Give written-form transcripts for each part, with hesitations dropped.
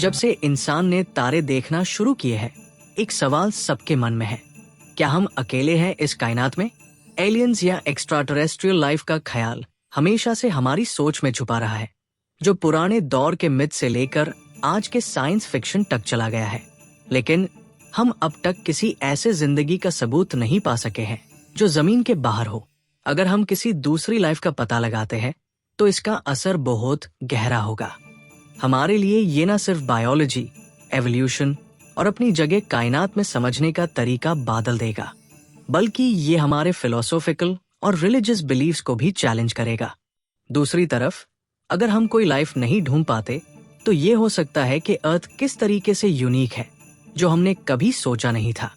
जब से इंसान ने तारे देखना शुरू किए हैं, एक सवाल सबके मन में है। क्या हम अकेले हैं इस कायनात में? एलियंस या एक्स्ट्रा टेरेस्ट्रियल लाइफ का ख्याल हमेशा से हमारी सोच में छुपा रहा है, जो पुराने दौर के मिथ से लेकर आज के साइंस फिक्शन तक चला गया है। लेकिन हम अब तक किसी ऐसे जिंदगी का सबूत नहीं पा सके हैं जो जमीन के बाहर हो। अगर हम किसी दूसरी लाइफ का पता लगाते हैं तो इसका असर बहुत गहरा होगा। हमारे लिए ये ना सिर्फ बायोलॉजी, एवोल्यूशन और अपनी जगह कायनात में समझने का तरीका बदल देगा, बल्कि ये हमारे फिलोसॉफिकल और रिलीजियस बिलीफ्स को भी चैलेंज करेगा। दूसरी तरफ, अगर हम कोई लाइफ नहीं ढूंढ पाते तो ये हो सकता है कि अर्थ किस तरीके से यूनिक है जो हमने कभी सोचा नहीं था,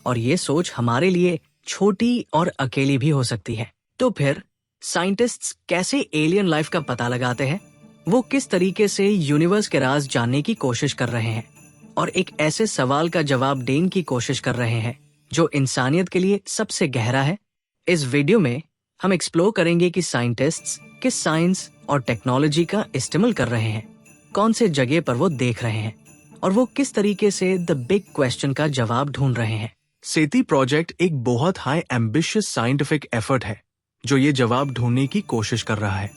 और ये सोच हमारे लिए छोटी और अकेली भी हो सकती है। तो फिर साइंटिस्ट्स कैसे एलियन लाइफ का पता लगाते हैं? वो किस तरीके से यूनिवर्स के राज जानने की कोशिश कर रहे हैं और एक ऐसे सवाल का जवाब देने की कोशिश कर रहे हैं जो इंसानियत के लिए सबसे गहरा है। इस वीडियो में हम एक्सप्लोर करेंगे कि साइंटिस्ट्स किस साइंस और टेक्नोलॉजी का इस्तेमाल कर रहे हैं, कौन से जगह पर वो देख रहे हैं और वो किस तरीके से द बिग क्वेश्चन का जवाब ढूंढ रहे हैं। सेती प्रोजेक्ट एक बहुत हाई एम्बिशियस साइंटिफिक एफर्ट है जो ये जवाब ढूंढने की कोशिश कर रहा है,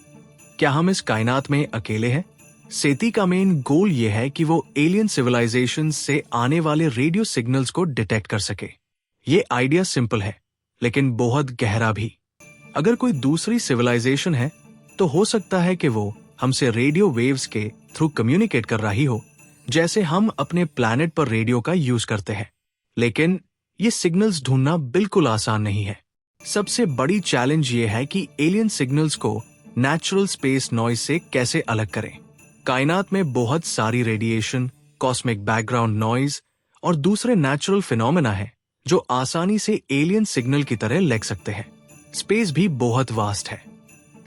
क्या हम इस कायनात में अकेले हैं? सेती का मेन गोल ये है कि वो एलियन सिविलाइजेशन से आने वाले रेडियो सिग्नल्स को डिटेक्ट कर सके। ये आइडिया सिंपल है लेकिन बहुत गहरा भी। अगर कोई दूसरी सिविलाइजेशन है तो हो सकता है कि वो हमसे रेडियो वेव्स के थ्रू कम्युनिकेट कर रही हो, जैसे हम अपने प्लैनेट पर रेडियो का यूज करते हैं। लेकिन ये सिग्नल्स ढूंढना बिल्कुल आसान नहीं है। सबसे बड़ी चैलेंज ये है कि एलियन सिग्नल्स को नेचुरल स्पेस नॉइज से कैसे अलग करें। कायनात में बहुत सारी रेडिएशन, कॉस्मिक बैकग्राउंड नॉइज और दूसरे नेचुरल फिनोमेना है जो आसानी से एलियन सिग्नल की तरह लग सकते हैं। स्पेस भी बहुत वास्ट है।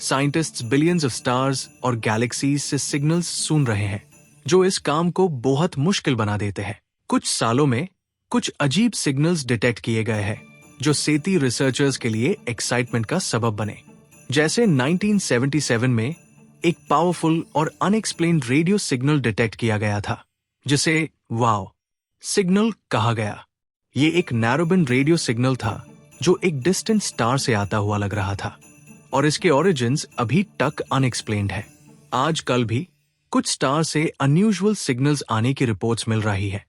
साइंटिस्ट्स बिलियंस ऑफ स्टार्स और गैलेक्सीज से सिग्नल्स सुन रहे हैं जो इस काम को बहुत मुश्किल बना देते हैं। कुछ सालों में कुछ अजीब सिग्नल्स डिटेक्ट किए गए हैं जो सेती रिसर्चर्स के लिए एक्साइटमेंट का सबब बने। जैसे 1977 में एक पावरफुल और अनएक्सप्लेन्ड रेडियो सिग्नल डिटेक्ट किया गया था जिसे वाव सिग्नल कहा गया। ये एक नैरोबैंड रेडियो सिग्नल था जो एक डिस्टेंट स्टार से आता हुआ लग रहा था और इसके ओरिजिन्स अभी तक अनएक्सप्लेन्ड है। आजकल भी कुछ स्टार से अनयूजुअल सिग्नल्स आने की रिपोर्ट्स मिल रही है,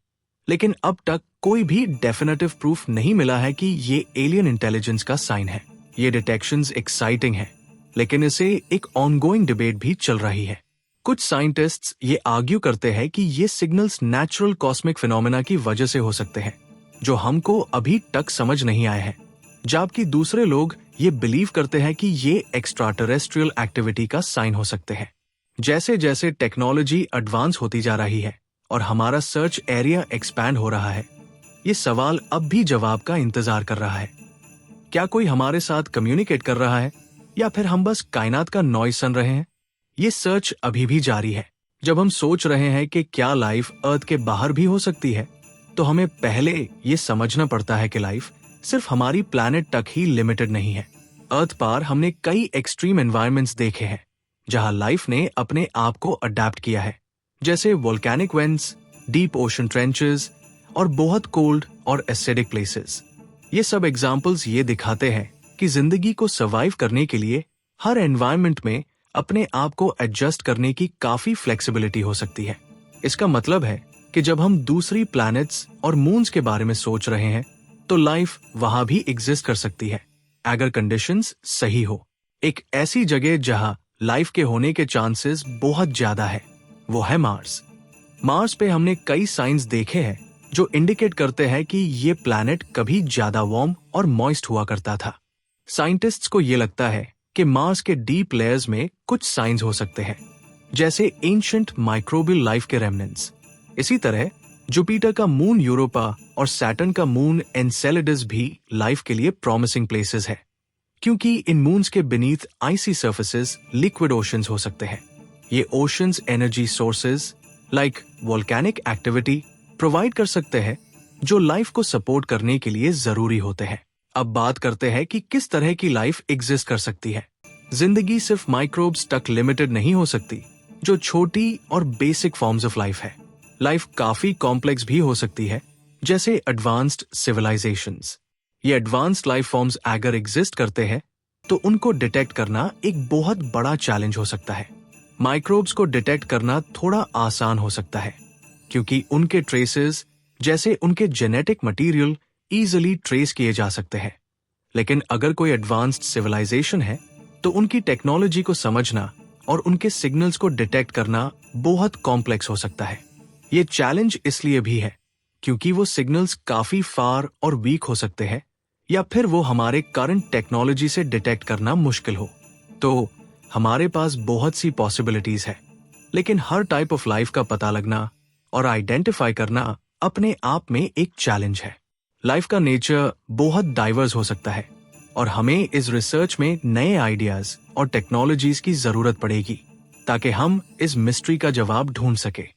लेकिन अब तक कोई भी डेफिनेटिव प्रूफ नहीं मिला है कि ये एलियन इंटेलिजेंस का साइन है। ये डिटेक्शंस एक्साइटिंग है, लेकिन इसे एक ऑनगोइंग डिबेट भी चल रही है। कुछ साइंटिस्ट्स ये आर्ग्यू करते हैं कि ये सिग्नल्स नेचुरल कॉस्मिक फिनोमेना की वजह से हो सकते हैं जो हमको अभी तक समझ नहीं आए हैं, जबकि दूसरे लोग ये बिलीव करते हैं कि ये एक्स्ट्रा टेरेस्ट्रियल एक्टिविटी का साइन हो सकते हैं। जैसे जैसे टेक्नोलॉजी एडवांस होती जा रही है और हमारा सर्च एरिया एक्सपैंड हो रहा है, ये सवाल अब भी जवाब का इंतजार कर रहा है। क्या कोई हमारे साथ कम्युनिकेट कर रहा है या फिर हम बस कायनात का नॉइज सुन रहे हैं? ये सर्च अभी भी जारी है। जब हम सोच रहे हैं कि क्या लाइफ अर्थ के बाहर भी हो सकती है, तो हमें पहले ये समझना पड़ता है कि लाइफ सिर्फ हमारी प्लैनेट तक ही लिमिटेड नहीं है। अर्थ पार हमने कई एक्सट्रीम एनवायरनमेंट्स देखे हैं जहां लाइफ ने अपने आप को अडेप्ट किया है, जैसे volcanic vents, deep ocean trenches और बहुत कोल्ड और एसिडिक प्लेसेस। ये सब एग्जाम्पल्स ये दिखाते हैं कि जिंदगी को सर्वाइव करने के लिए हर एनवायरनमेंट में अपने आप को एडजस्ट करने की काफी फ्लेक्सिबिलिटी हो सकती है। इसका मतलब है कि जब हम दूसरी प्लैनेट्स और मून्स के बारे में सोच रहे हैं तो लाइफ वहां भी एग्जिस्ट कर सकती है अगर कंडीशंस सही हो। एक ऐसी जगह जहां लाइफ के होने के चांसेस बहुत ज्यादा है वो है मार्स। मार्स पे हमने कई साइंस देखे हैं जो इंडिकेट करते हैं कि ये प्लैनेट कभी ज्यादा वार्म और मॉइस्ट हुआ करता था। साइंटिस्ट्स को ये लगता है कि मार्स के डीप लेयर्स में कुछ साइंस हो सकते हैं, जैसे एंशिएंट माइक्रोबियल लाइफ के रेमनेंट्स। इसी तरह जुपिटर का मून यूरोपा और सैटर्न का मून एनसेलेडस भी लाइफ के लिए प्रॉमिसिंग प्लेसेस है, क्योंकि इन मून्स के बीनीथ आइसी सर्फेसेस लिक्विड ओशंस हो सकते हैं। ये oceans energy sources like volcanic activity provide कर सकते हैं जो लाइफ को सपोर्ट करने के लिए जरूरी होते हैं। अब बात करते हैं कि किस तरह की लाइफ एग्जिस्ट कर सकती है। जिंदगी सिर्फ माइक्रोब्स तक लिमिटेड नहीं हो सकती, जो छोटी और बेसिक फॉर्म्स ऑफ लाइफ है। लाइफ काफी कॉम्प्लेक्स भी हो सकती है, जैसे एडवांस्ड सिविलाइजेशंस। ये एडवांस्ड लाइफ फॉर्म्स अगर एग्जिस्ट करते हैं तो उनको डिटेक्ट करना एक बहुत बड़ा चैलेंज हो सकता है। माइक्रोब्स को डिटेक्ट करना थोड़ा आसान हो सकता है क्योंकि उनके ट्रेसेस, जैसे उनके जेनेटिक मटेरियल, इजीली ट्रेस किए जा सकते हैं। लेकिन अगर कोई एडवांस्ड सिविलाइजेशन है तो उनकी टेक्नोलॉजी को समझना और उनके सिग्नल्स को डिटेक्ट करना बहुत कॉम्प्लेक्स हो सकता है। ये चैलेंज इसलिए भी है क्योंकि वो सिग्नल्स काफी फार और वीक हो सकते हैं या फिर वो हमारे करंट टेक्नोलॉजी से डिटेक्ट करना मुश्किल हो। तो हमारे पास बहुत सी पॉसिबिलिटीज है, लेकिन हर टाइप ऑफ लाइफ का पता लगना और आइडेंटिफाई करना अपने आप में एक चैलेंज है। लाइफ का नेचर बहुत डाइवर्स हो सकता है और हमें इस रिसर्च में नए आइडियाज और टेक्नोलॉजीज की जरूरत पड़ेगी ताकि हम इस मिस्ट्री का जवाब ढूंढ सके।